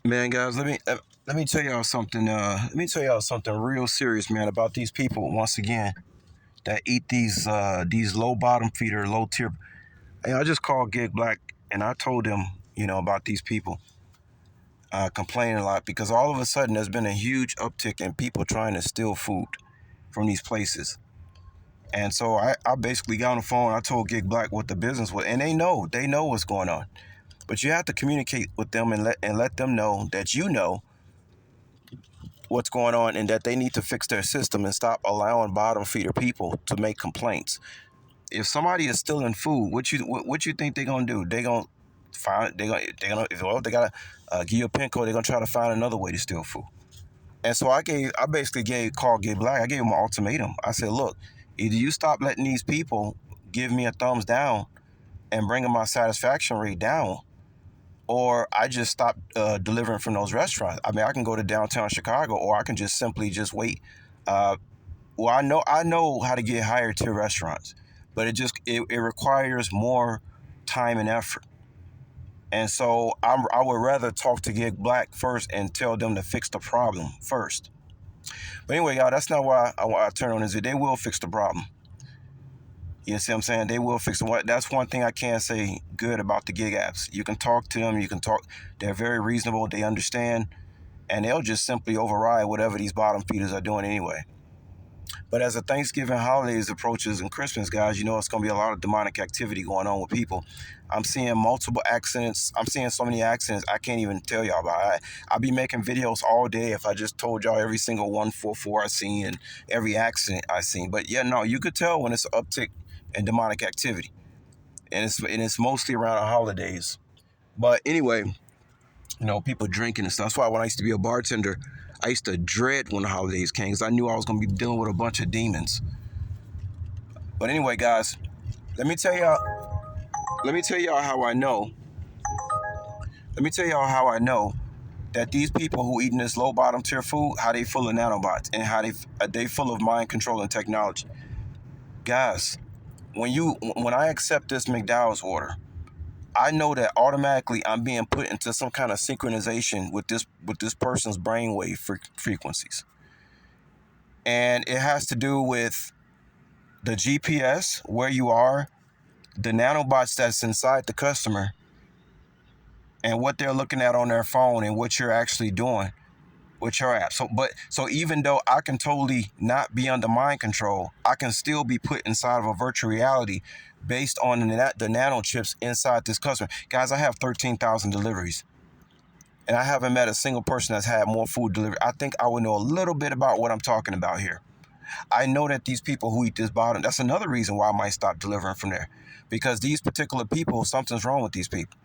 Man, guys, let me tell y'all something. Let me tell y'all something real serious, man, about these people. Once again, that eat these low bottom feeder, low tier. Hey, I just called Gig Black and I told him, about these people complaining a lot because all of a sudden there's been a huge uptick in people trying to steal food from these places. And so I basically got on the phone. I told Gig Black what the business was, and they know what's going on. But you have to communicate with them and let them know that you know what's going on and that they need to fix their system and stop allowing bottom feeder people to make complaints. If somebody is stealing food, what you think they're gonna do? They gonna find they gotta give you a pin code. They're gonna try to find another way to steal food. And so I basically called Gay Black. I gave him an ultimatum. I said, look, either you stop letting these people give me a thumbs down and bringing my satisfaction rate down, or I just stop delivering from those restaurants. I mean, I can go to downtown Chicago, or I can just simply just wait. Uh, well, I know how to get higher tier restaurants, but it requires more time and effort. And so I would rather talk to Gig Black first and tell them to fix the problem first. But anyway, y'all, that's not why I turn on this video. They will fix the problem. You see what I'm saying? They will fix it. That's one thing I can say good about the gig apps. You can talk to them. You can talk. They're very reasonable. They understand. And they'll just simply override whatever these bottom feeders are doing anyway. But as the Thanksgiving holidays approaches and Christmas, guys, it's going to be a lot of demonic activity going on with people. I'm seeing multiple accidents. I'm seeing so many accidents I can't even tell y'all about. I'll be making videos all day if I just told y'all every single 144 I seen and every accident I seen. But yeah, no, you could tell when it's an uptick in demonic activity. And it's mostly around the holidays. But anyway, people drinking and stuff. That's why when I used to be a bartender, I used to dread when the holidays came because I knew I was going to be dealing with a bunch of demons. But anyway, guys, let me tell y'all. Let me tell y'all how I know. Let me tell y'all how I know that these people who eating this low bottom tier food, how they full of nanobots and how they full of mind controlling technology. Guys, when I accept this McDowell's order, I know that automatically I'm being put into some kind of synchronization with this person's brainwave frequencies. And it has to do with the GPS, where you are, the nanobots that's inside the customer, and what they're looking at on their phone and what you're actually doing with your app. So even though I can totally not be under mind control, I can still be put inside of a virtual reality based on the nano chips inside this customer. Guys, I have 13,000 deliveries. And I haven't met a single person that's had more food delivered. I think I would know a little bit about what I'm talking about here. I know that these people who eat this bottom, that's another reason why I might stop delivering from there. Because these particular people, something's wrong with these people.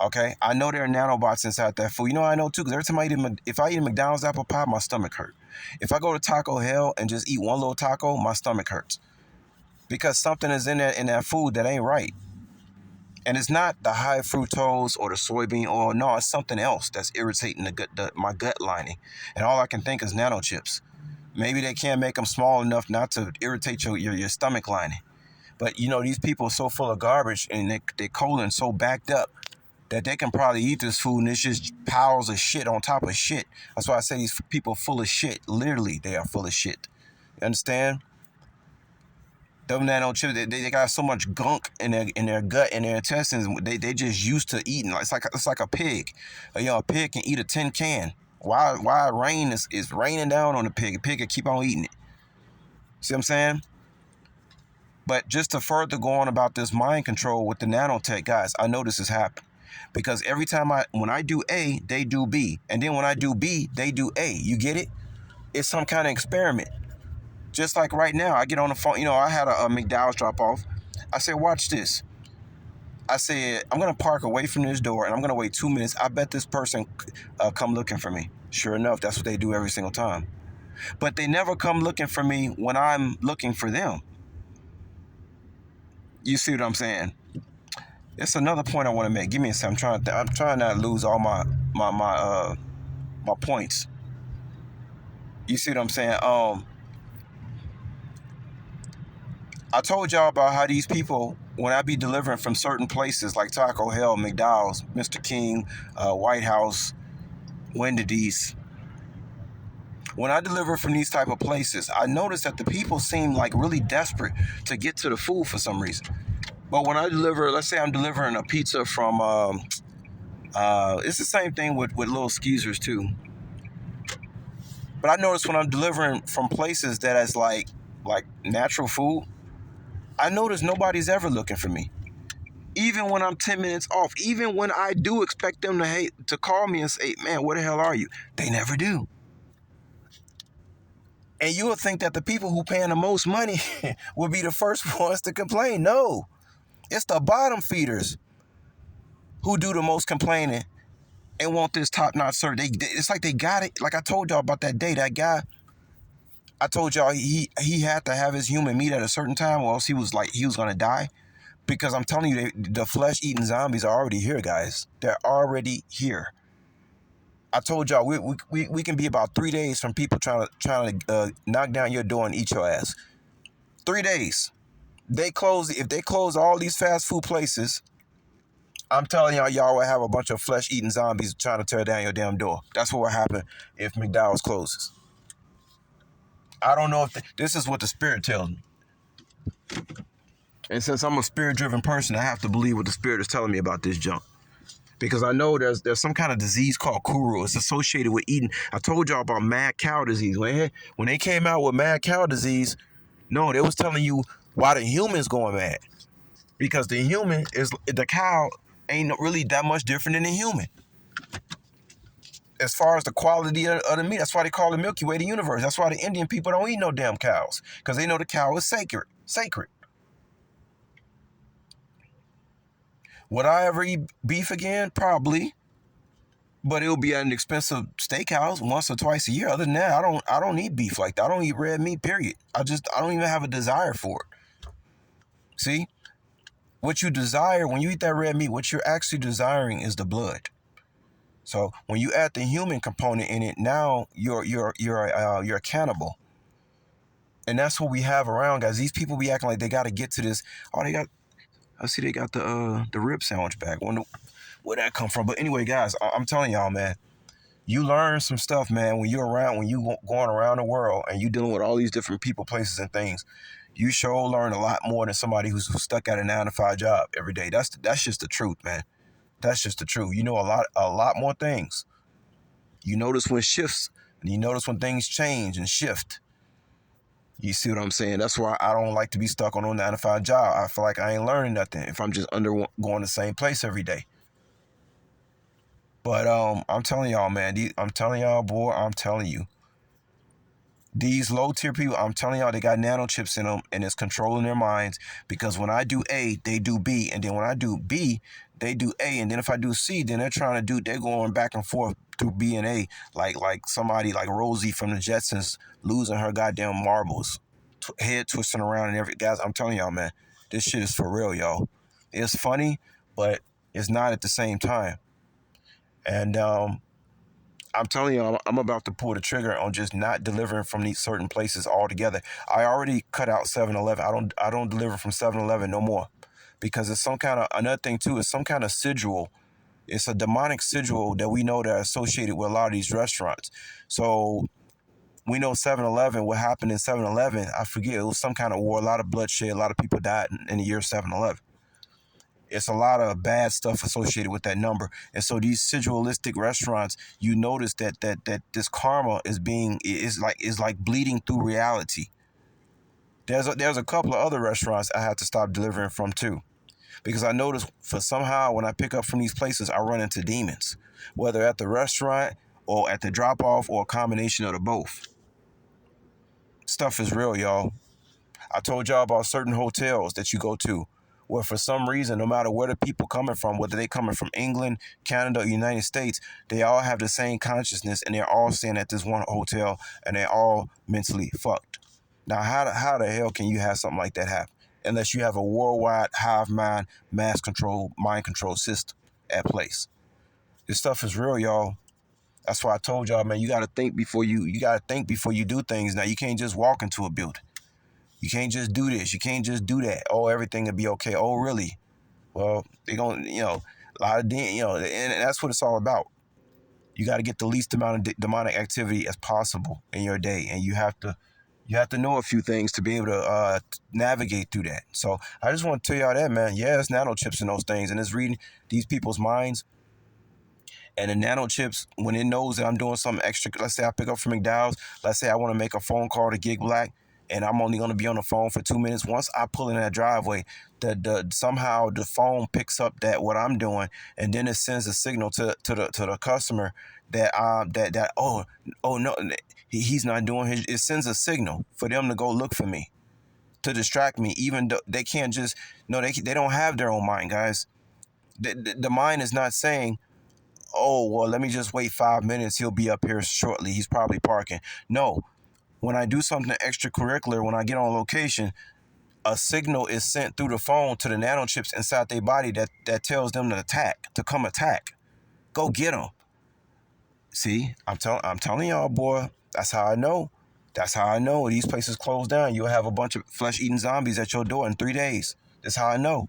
Okay? I know there are nanobots inside that food. I know too, because every time if I eat a McDonald's apple pie, my stomach hurt. If I go to Taco Hell and just eat one little taco, my stomach hurts. Because something is in that food that ain't right. And it's not the high fructose or the soybean oil. No, it's something else that's irritating my gut lining. And all I can think is nano chips. Maybe they can't make them small enough not to irritate your stomach lining. But, these people are so full of garbage and their colon so backed up that they can probably eat this food and it's just piles of shit on top of shit. That's why I say these people are full of shit. Literally, they are full of shit. You understand? Them nano chips, they got so much gunk in their gut and their intestines. They just used to eating. It's like a pig. A pig can eat a tin can. Why rain is raining down on the pig? A pig can keep on eating it. See what I'm saying? But just to further go on about this mind control with the nanotech, guys, I know this has happened. Because every time when I do A, they do B. And then when I do B, they do A. You get it? It's some kind of experiment. Just like right now, I get on the phone. I had a McDowell's drop off. I said, watch this. I said, I'm going to park away from this door and I'm going to wait 2 minutes. I bet this person come looking for me. Sure enough, that's what they do every single time. But they never come looking for me when I'm looking for them. You see what I'm saying? It's another point I want to make. Give me a second. I'm trying not to lose all my points. You see what I'm saying? I told y'all about how these people, when I be delivering from certain places like Taco Hell, McDonald's, Mr. King, White House, when did these when I deliver from these type of places, I notice that the people seem like really desperate to get to the food for some reason. But when I deliver, let's say I'm delivering a pizza from, it's the same thing with little skeezers too. But I notice when I'm delivering from places that is like natural food, I notice nobody's ever looking for me. Even when I'm 10 minutes off, even when I do expect them to call me and say, man, where the hell are you? They never do. And you would think that the people who paying the most money would be the first ones to complain. No, it's the bottom feeders who do the most complaining and want this top-notch service. It's like they got it. Like I told y'all about that day, that guy, I told y'all he had to have his human meat at a certain time or else he was gonna die. Because I'm telling you, the flesh-eating zombies are already here, guys. They're already here. I told y'all we can be about 3 days from people trying to knock down your door and eat your ass. 3 days. If they close all these fast food places, I'm telling y'all will have a bunch of flesh-eating zombies trying to tear down your damn door. That's what will happen if McDonald's closes. I don't know if this is what the spirit tells me. And since I'm a spirit-driven person, I have to believe what the spirit is telling me about this junk. Because I know there's some kind of disease called Kuru. It's associated with eating. I told y'all about mad cow disease. When they came out with mad cow disease, no, they was telling you why the human's going mad. Because the cow ain't really that much different than the human. As far as the quality of the meat, that's why they call the Milky Way the universe. That's why the Indian people don't eat no damn cows. Because they know the cow is sacred. Sacred. Would I ever eat beef again? Probably. But it'll be at an expensive steakhouse once or twice a year. Other than that, I don't eat beef like that. I don't eat red meat, period. I don't even have a desire for it. See? What you desire when you eat that red meat, what you're actually desiring is the blood. So when you add the human component in it, now you're a cannibal. And that's what we have around, guys. These people be acting like they gotta get to this. Oh, I see they got the rib sandwich back. Wonder where that come from. But anyway, guys, I'm telling y'all, man. You learn some stuff, man, when you going around the world and you dealing with all these different people, places, and things. You sure learn a lot more than somebody who's stuck at a 9 to 5 job every day. That's just the truth, man. That's just the truth. You know a lot more things. You notice when shifts, and you notice when things change and shift. You see what I'm saying? That's why I don't like to be stuck on a 9 to 5 job. I feel like I ain't learning nothing if I'm just going the same place every day. But I'm telling y'all, man. I'm telling y'all, boy. I'm telling you. These low tier people, I'm telling y'all, they got nano chips in them and it's controlling their minds because when I do A, they do B. And then when I do B, they do A. And then if I do C, then they're going back and forth through B and A like somebody like Rosie from the Jetsons losing her goddamn marbles, head twisting around and every. Guys, I'm telling y'all, man, this shit is for real, y'all. It's funny, but it's not at the same time. And I'm telling you, I'm about to pull the trigger on just not delivering from these certain places altogether. I already cut out 7-Eleven. I don't deliver from 7-Eleven no more because it's some kind of another thing too. It's some kind of sigil. It's a demonic sigil that we know that are associated with a lot of these restaurants. So we know 7-Eleven. What happened in 7-Eleven? I forget. It was some kind of war. A lot of bloodshed. A lot of people died in the year 7-Eleven. It's a lot of bad stuff associated with that number. And so these sigilalistic restaurants, you notice that this karma is like bleeding through reality. There's a couple of other restaurants I had to stop delivering from too. Because I notice for somehow when I pick up from these places, I run into demons. Whether at the restaurant or at the drop off or a combination of the both. Stuff is real, y'all. I told y'all about certain hotels that you go to where for some reason, no matter where the people coming from, whether they coming from England, Canada, or United States, they all have the same consciousness and they're all staying at this one hotel and they're all mentally fucked. Now, how the hell can you have something like that happen? Unless you have a worldwide hive mind, mind control system at place. This stuff is real, y'all. That's why I told y'all, man, you gotta think before you do things. Now you can't just walk into a building. You can't just do this. You can't just do that. Oh, everything will be okay. Oh, really? Well, they're going to, a lot of, and that's what it's all about. You got to get the least amount of demonic activity as possible in your day, and you have to know a few things to be able to navigate through that. So I just want to tell y'all that, man. Yeah, it's nano chips in those things, and it's reading these people's minds. And the nano chips, when it knows that I'm doing something extra, let's say I pick up from McDowell's, let's say I want to make a phone call to Gig Black, and I'm only going to be on the phone for 2 minutes. Once I pull in that driveway, the somehow the phone picks up that what I'm doing, and then it sends a signal to the customer that oh no, he's not doing his. It sends a signal for them to go look for me, to distract me. Even though they can't just no, they don't have their own mind, guys. The mind is not saying, oh, well, let me just wait 5 minutes. He'll be up here shortly. He's probably parking. No, when I do something extracurricular, when I get on location, a signal is sent through the phone to the nano chips inside their body that tells them to come attack. Go get them. See, I'm telling y'all, boy, that's how I know. That's how I know these places close down. You'll have a bunch of flesh-eating zombies at your door in 3 days. That's how I know.